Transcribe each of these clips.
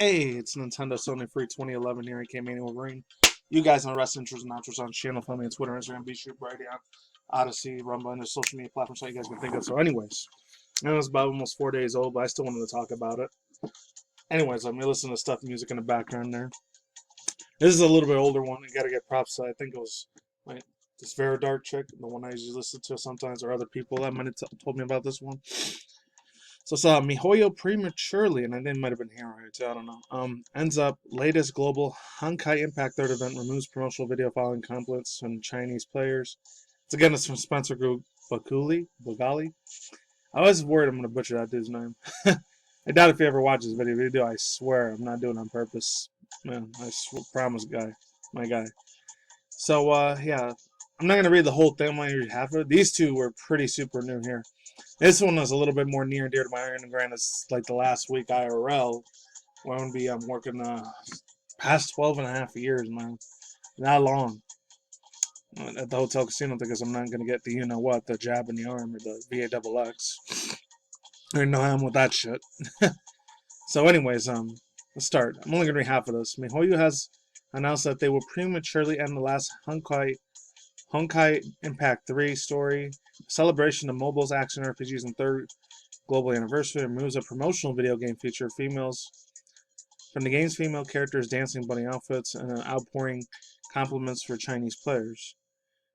Hey, it's Nintendo Sony Free 2011 here. I MannyTendoWolverine. You guys on Wrestling Intros and Outros on channel. Follow me on Twitter, Instagram, BeatShoot, Brady on Odyssey, Rumble, and the social media platforms that you guys can think of. So, anyways, it was about almost 4 days old, but I still wanted to talk about it. Anyways, let me listen to stuff music in the background there. This is a little bit older one. You gotta get props. I think it was like this Vera Dark chick, the one I usually listen to sometimes, or other people that might have told me about this one. So it's MiHoYo prematurely, and I think it might have been here right too, I don't know. Ends up latest global Honkai Impact 3rd event removes promotional video following complaints from Chinese players. It's from Spencer Bugali. I was worried I'm gonna butcher that dude's name. I doubt if he ever watches this video. If you do, I swear I'm not doing it on purpose. Man, I promise, my guy. So yeah, I'm not gonna read the whole thing. I'm gonna read half of it. These two were pretty super new here. This one was a little bit more near and dear to my heart, and granted, it's like the last week IRL, where I'm gonna be working past 12 and a half years, man. Not long. At the hotel casino because I'm not gonna get the you-know-what, the jab in the arm or the VAXX. I didn't know how I'm with that shit. So anyways, let's start. I'm only gonna read half of this. MiHoYo has announced that they will prematurely end the last Honkai Impact 3 story. Celebration of mobiles, action RPGs, and 3rd global anniversary removes a promotional video game feature of females from the game's female characters dancing bunny outfits and outpouring compliments for Chinese players.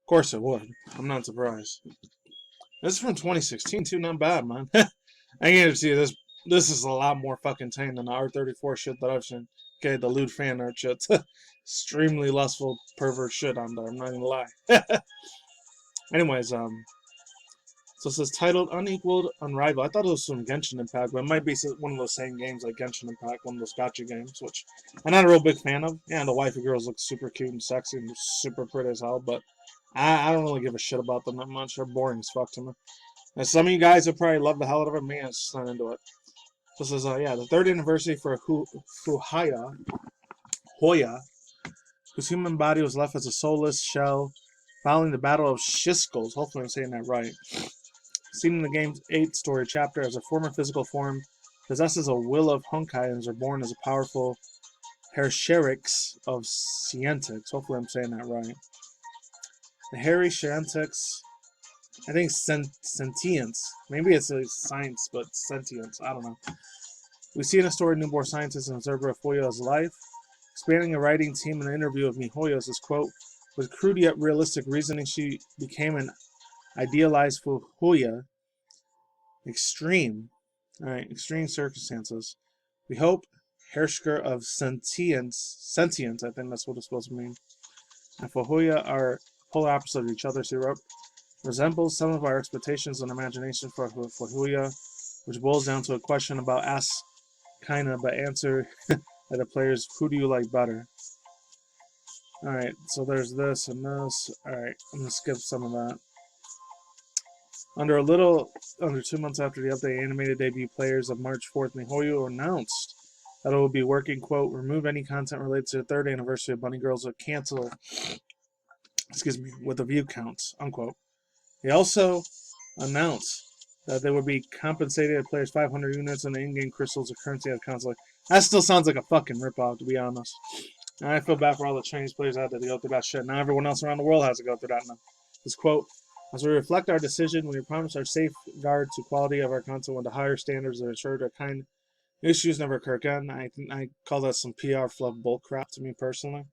Of course it would. I'm not surprised. This is from 2016 too, not bad, man. I can see this. This is a lot more fucking tame than the R34 shit that I've seen. Okay, the lewd fan art shit. Extremely lustful pervert shit on there, I'm not gonna lie. Anyways, so it says titled Unequaled, Unrivaled. I thought it was from Genshin Impact, but it might be one of those same games like Genshin Impact, one of those gacha games, which I'm not a real big fan of. Yeah, the waifu girls look super cute and sexy and super pretty as hell, but I don't really give a shit about them that much. They're boring as fuck to me. And some of you guys would probably love the hell out of it. Me, I'm just not into it. So it says, yeah, the 3rd anniversary for Hoya, whose human body was left as a soulless shell following the Battle of Shiskulls. Hopefully I'm saying that right. Seen in the game's 8th story chapter as a former physical form, possesses a will of Honkai and is reborn as a powerful Hersheriks of Scientix. Hopefully I'm saying that right. The Harry Scientix, I think sentience. Maybe it's a science, but sentience. I don't know. We see in a story newborn scientist and observer of Hoyo's life. Expanding a writing team in an interview of MiHoYo says, quote, with crude yet realistic reasoning, she became an idealized Hoya. Extreme circumstances. We hope Hershker of sentient, I think that's what it's supposed to mean. And for Hoya are polar opposite of each other, she wrote, resembles some of our expectations and imagination for Hoya, which boils down to a question about ask kinda, but answer at the players, who do you like better? Alright, so there's this and this. Alright, I'm gonna skip some of that. Under 2 months after the update, animated debut players of March 4th, MiHoYo announced that it will be working, quote, remove any content related to the 3rd anniversary of Bunny Girls or cancel, with the view counts, unquote. They also announced that they would be compensated players 500 units and the in-game crystals or currency as console. That still sounds like a fucking ripoff, to be honest. And I feel bad for all the Chinese players out there to go through that shit. Now everyone else around the world has to go through that now. This quote, as we reflect our decision, we promise our safeguard to quality of our content with the higher standards that ensure that kind issues never occur again. I call that some PR fluff bullcrap to me personally.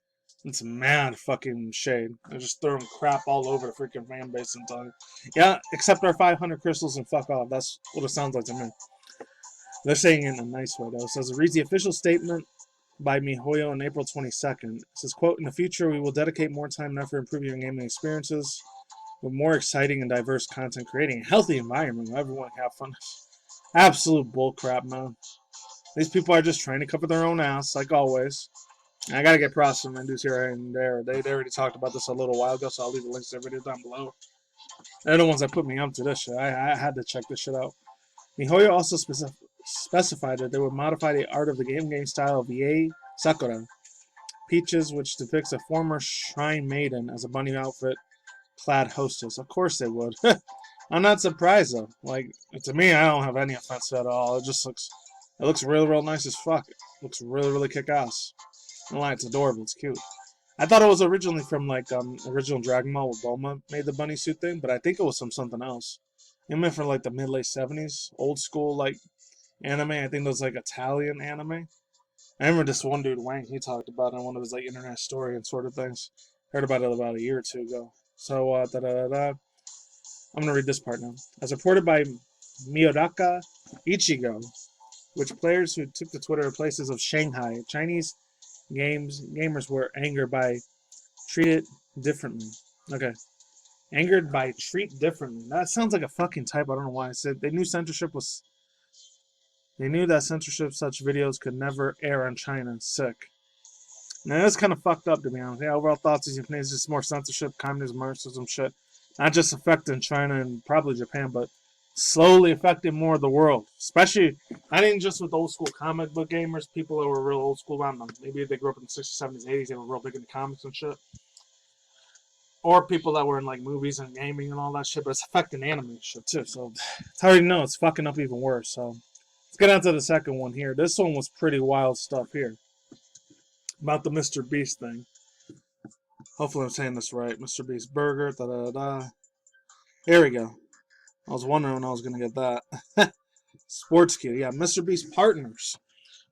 It's mad fucking shade. They're just throwing crap all over the freaking fan base and telling, yeah, accept our 500 crystals and fuck off. That's what it sounds like to me. They're saying it in a nice way, though. It says, it reads the official statement by MiHoYo on April 22nd. It says, quote, in the future, we will dedicate more time and effort improving your gaming experiences with more exciting and diverse content, creating a healthy environment where everyone can have fun. Absolute bullcrap, man. These people are just trying to cover their own ass, like always. I gotta get props from Mendo's here and there. They already talked about this a little while ago, so I'll leave the links to their video down below. They're the ones that put me up to this shit. I had to check this shit out. MiHoYo also specified that they would modify the art of the game style of Yae Sakura Peaches, which depicts a former shrine maiden as a bunny outfit clad hostess. Of course they would. I'm not surprised though. Like, to me, I don't have any offense at all. It just looks It looks really, real nice as fuck. It looks really, really kick-ass. I don't lie, it's adorable. It's cute. I thought it was originally from, like, original Dragon Ball where Bulma made the bunny suit thing, but I think it was from something else. It meant for, like, the mid-late 70s. Old school, like, anime. I think it was, like, Italian anime. I remember this one dude, Wang, he talked about it in one of his, like, internet story and sort of things. Heard about it about a year or two ago. So, I'm going to read this part now. As reported by Miyodaka Ichigo, which players who took to Twitter in places of Shanghai, Chinese gamers were angered by treated differently. Okay. Angered by treat differently. That sounds like a fucking typo. I don't know why. I said they knew that censorship such videos could never air on China. Sick. Now that's kind of fucked up, to be honest. Yeah, overall thoughts is just more censorship, communism, Marxism shit. Not just affecting China and probably Japan, but slowly affecting more of the world. Especially, not even just with old school comic book gamers, people that were real old school. I don't know, maybe they grew up in the 60s, 70s, 80s, they were real big into comics and shit. Or people that were in like movies and gaming and all that shit, but it's affecting anime and shit too. So it's hard to know. It's fucking up even worse. So let's get on to the second one here. This one was pretty wild stuff here. About the Mr.Beast thing. Hopefully I'm saying this right. Mr.Beast burger. Da-da-da. Here we go. I was wondering when I was going to get that. Sports Kid. Yeah, Mr.Beast partners.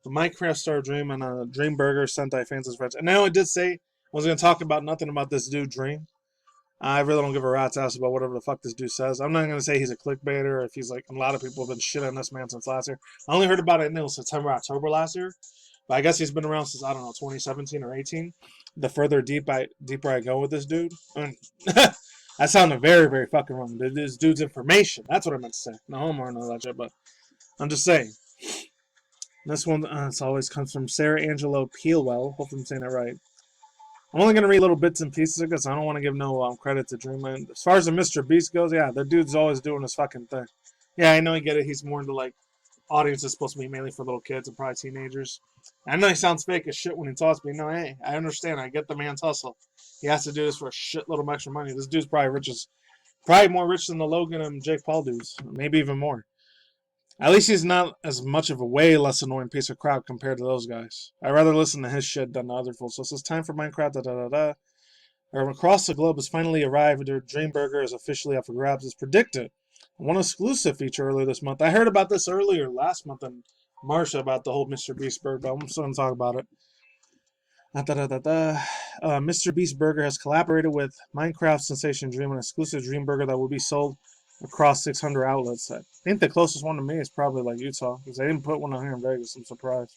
The Minecraft Star Dream and Dream Burger Sentai fans and friends. And now I did say I was going to talk about nothing about this dude Dream. I really don't give a rat's ass about whatever the fuck this dude says. I'm not going to say he's a clickbaiter or if he's like, a lot of people have been shit on this man since last year. I only heard about it in September, October last year. But I guess he's been around since, I don't know, 2017 or 18. The further deeper I go with this dude. I sounded very, very fucking wrong. This dude's information. That's what I meant to say. No homo or no that shit, but I'm just saying. This one, it always comes from Sarah Angelo Peelwell. Hopefully I'm saying that right. I'm only going to read little bits and pieces because I don't want to give no credit to Dreamland. As far as the Mr.Beast goes, yeah, the dude's always doing his fucking thing. Yeah, I know you get it. He's more into, like, audience is supposed to be mainly for little kids and probably teenagers. I know he sounds fake as shit when he talks, but hey, I understand. I get the man's hustle. He has to do this for a shitload of extra money. This dude's probably more rich than the Logan and Jake Paul dudes, maybe even more. At least he's not as much of a way less annoying piece of crap compared to those guys. I'd rather listen to his shit than the other fools. So it's time for Minecraft. Across the globe has finally arrived. Their Dream Burger is officially up for grabs as predicted. One exclusive feature earlier this month. I heard about this earlier last month in March about the whole Mr.Beast burger, but I'm still going to talk about it. Mr.Beast Burger has collaborated with Minecraft Sensation Dream, an exclusive Dream Burger that will be sold across 600 outlets. I think the closest one to me is probably like Utah, because they didn't put one on here in Vegas. I'm surprised.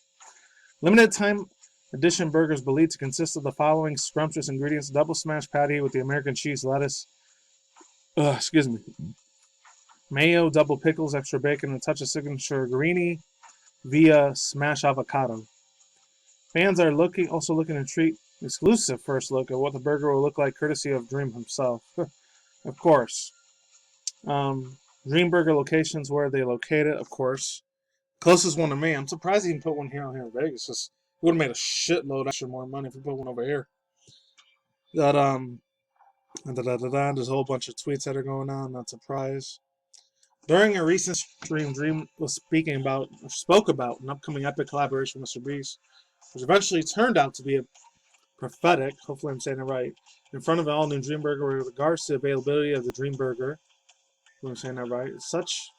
Limited time edition burgers believed to consist of the following scrumptious ingredients: double smash patty with the American cheese, lettuce, mayo, double pickles, extra bacon, and a touch of signature greenie via smash avocado. Fans are also looking to treat exclusive first look at what the burger will look like, courtesy of Dream himself. Of course. Dream Burger locations, where they located, of course. Closest one to me. I'm surprised he didn't put one here in Vegas. Just would have made a shitload extra more money if we put one over here. That there's a whole bunch of tweets that are going on. Not surprised. During a recent stream, Dream was spoke about an upcoming epic collaboration with Mr.Beast, which eventually turned out to be a prophetic, hopefully I'm saying it right, in front of an all-new Dream Burger with regards to the availability of the Dream Burger. I'm saying that right. Such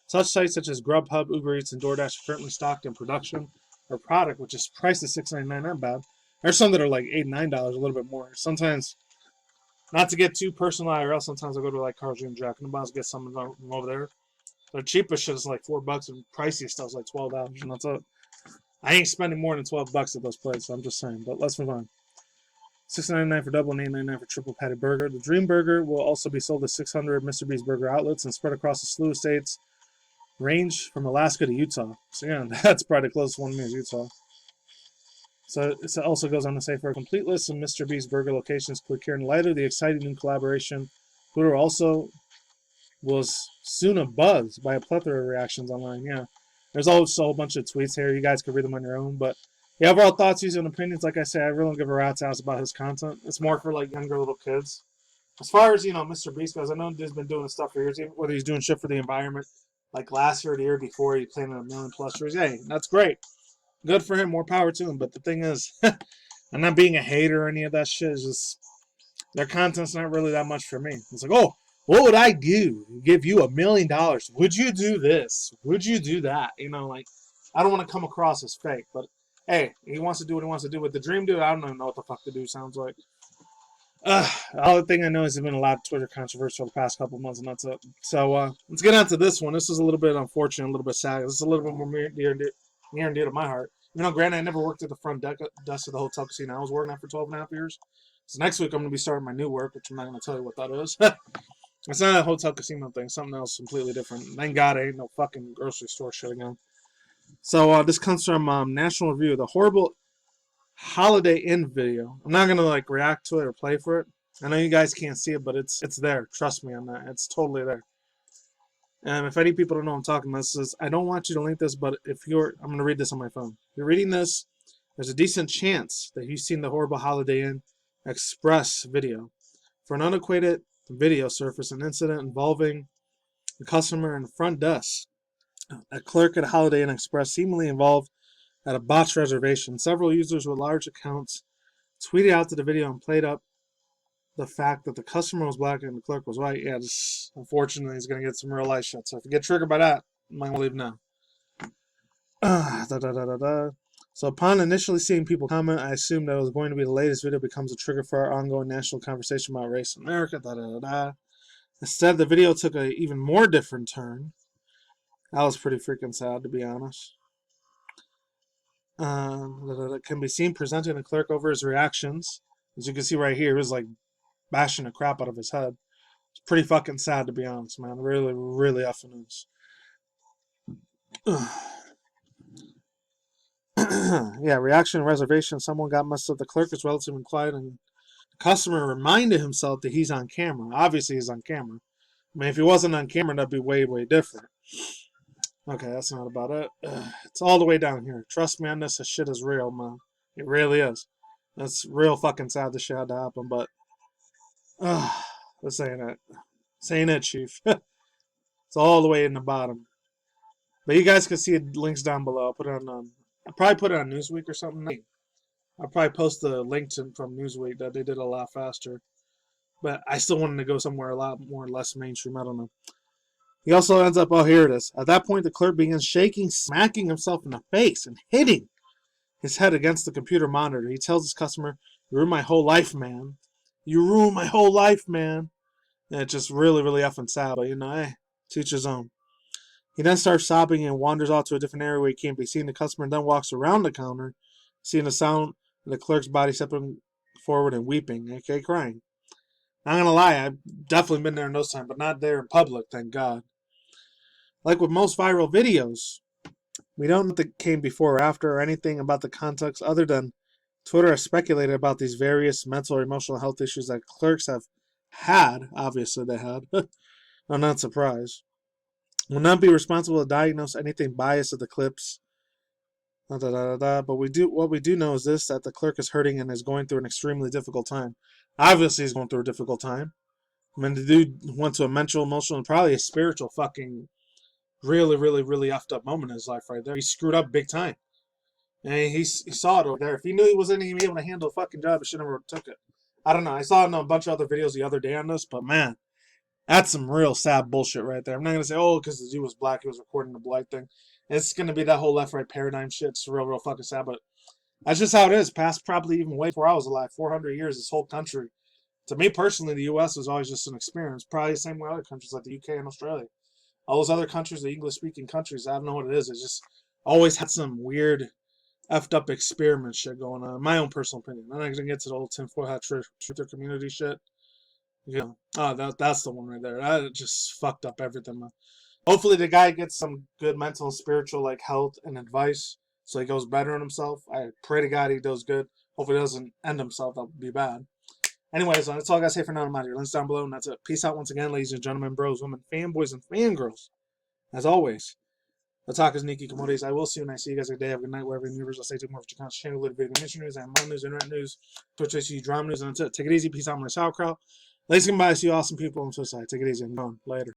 sites such as Grubhub, Uber Eats, and DoorDash are currently stocked in production or product, which is priced at $6.99. Not bad. There's some that are like $8, $9, a little bit more. Sometimes, not to get too personal IRL, sometimes I go to like Carl's Jr. Jack and the Box, get some from over there. The cheapest shit is like $4, and pricey stuff is like $12, and that's it. I ain't spending more than $12 at those places. I'm just saying. But let's move on. $6.99 for double and $8.99 for triple patty burger. The Dream Burger will also be sold at 600 Mr.Beast Burger outlets and spread across a slew of states, range from Alaska to Utah. So yeah, that's probably the closest one to me is Utah. So it also goes on to say, for a complete list of Mr.Beast Burger locations, click here. In light of the exciting new collaboration, Twitter also was soon abuzz by a plethora of reactions online. Yeah, there's also a whole bunch of tweets here. You guys can read them on your own, but yeah, overall thoughts, views, and opinions. Like I said, I really don't give a rat's ass about his content. It's more for like younger little kids. As far as Mr.Beast goes, I know he's been doing stuff for years, whether he's doing shit for the environment, like last year or the year before, he planted 1 million plus trees. Hey, that's great. Good for him. More power to him. But the thing is, I'm not being a hater or any of that shit. It's just their content's not really that much for me. It's like, oh, what would I do? Give you $1 million. Would you do this? Would you do that? You know, like, I don't want to come across as fake. But, hey, he wants to do what he wants to do. With the Dream Dude, I don't even know what the fuck the dude sounds like. All the thing I know is there's been a lot of Twitter controversy for the past couple months, and that's it. So, let's get on to this one. This is a little bit unfortunate, a little bit sad. This is a little bit more near and dear to my heart. You know, granted, I never worked at the front desk of the hotel casino I was working at for 12.5 years. So next week I'm going to be starting my new work, which I'm not going to tell you what that is. It's not a hotel casino thing. Something else completely different. Thank God it ain't no fucking grocery store shit again. So this comes from National Review, the horrible Holiday Inn video. I'm not going to like react to it or play for it. I know you guys can't see it, but it's there. Trust me on that. It's totally there. And if any people don't know what I'm talking about, this is, I don't want you to link this, but if you're, I'm going to read this on my phone. If you're reading this, there's a decent chance that you've seen the horrible Holiday Inn Express video. For an unequated video surfaced an incident involving the customer and front desk. A clerk at Holiday Inn Express seemingly involved at a botched reservation. Several users with large accounts tweeted out to the video and played up the fact that the customer was black and the clerk was white. Yeah, just unfortunately he's going to get some real life shit. So if you get triggered by that, you might want to leave now. So upon initially seeing people comment, I assumed that it was going to be the latest video becomes a trigger for our ongoing national conversation about race in America. Instead, the video took an even more different turn. That was pretty freaking sad, to be honest. Can be seen presenting the clerk over his reactions. As you can see right here, he was like bashing the crap out of his head. It's pretty fucking sad, to be honest, man. Really, really effing is. Yeah, reaction reservation. Someone got messed up. The clerk is relatively quiet, and the customer reminded himself that he's on camera. Obviously, he's on camera. I mean, if he wasn't on camera, that'd be way, way different. Okay, that's not about it. It's all the way down here. Trust me on this. This shit is real, man. It really is. That's real fucking sad this shit had to happen, but this ain't it. This ain't it, Chief. It's all the way in the bottom. But you guys can see links down below. I'll put it on. I'll probably put it on Newsweek or something. I'll probably post the link from Newsweek that they did a lot faster. But I still wanted to go somewhere a lot more less mainstream. I don't know. He also ends up, oh, here it is. At that point, the clerk begins shaking, smacking himself in the face, and hitting his head against the computer monitor. He tells his customer, "You ruined my whole life, man. You ruined my whole life, man." And it's just really, really effing sad. But, you know, to each his own. He then starts sobbing and wanders off to a different area where he can't be seen. The customer then walks around the counter, seeing the sound of the clerk's body stepping forward and weeping, aka crying. Not gonna lie, I've definitely been there in those times, but not there in public, thank God. Like with most viral videos, we don't know what came before or after or anything about the context other than Twitter has speculated about these various mental or emotional health issues that clerks have had. Obviously they had. I'm not surprised. Will not be responsible to diagnose anything biased of the clips. But what we do know is this, that the clerk is hurting and is going through an extremely difficult time. Obviously he's going through a difficult time. I mean, the dude went to a mental, emotional, and probably a spiritual fucking really, really, really effed up moment in his life right there. He screwed up big time. And he saw it over there. If he knew he wasn't even able to handle the fucking job, he should never took it. I don't know. I saw it in a bunch of other videos the other day on this, but man, that's some real sad bullshit right there. I'm not going to say, oh, because the dude was black, he was recording the black thing. It's going to be that whole left-right paradigm shit. It's real, real fucking sad, but that's just how it is. Past probably even way before I was alive, 400 years, this whole country. To me personally, the U.S. was always just an experience. Probably the same way other countries like the U.K. and Australia. All those other countries, the English-speaking countries, I don't know what it is. It's just always had some weird, effed up experiment shit going on. In my own personal opinion. I'm not going to get to the whole tinfoil hat Twitter community shit. Yeah. Oh, that's the one right there. That just fucked up everything, man. Hopefully the guy gets some good mental and spiritual like health and advice so he goes better on himself. I pray to God he does good. Hopefully he doesn't end himself. That would be bad. Anyways, that's all I got to say for now. I'm out here. Links down below, and that's it. Peace out once again, ladies and gentlemen, bros, women, fanboys, and fangirls. As always, the talk is Nikki Commodities. I will see you, and I see you guys every day. Have a good night, wherever in the universe. I'll stay tuned more for your constant channel, little video mission news, and news, internet news, Twitch, HC, drama news, and that's it. Take it easy. Peace out, my sauerkraut. Ladies and guys, you awesome people on the Swiss side. Take it easy. I'm gone. Later.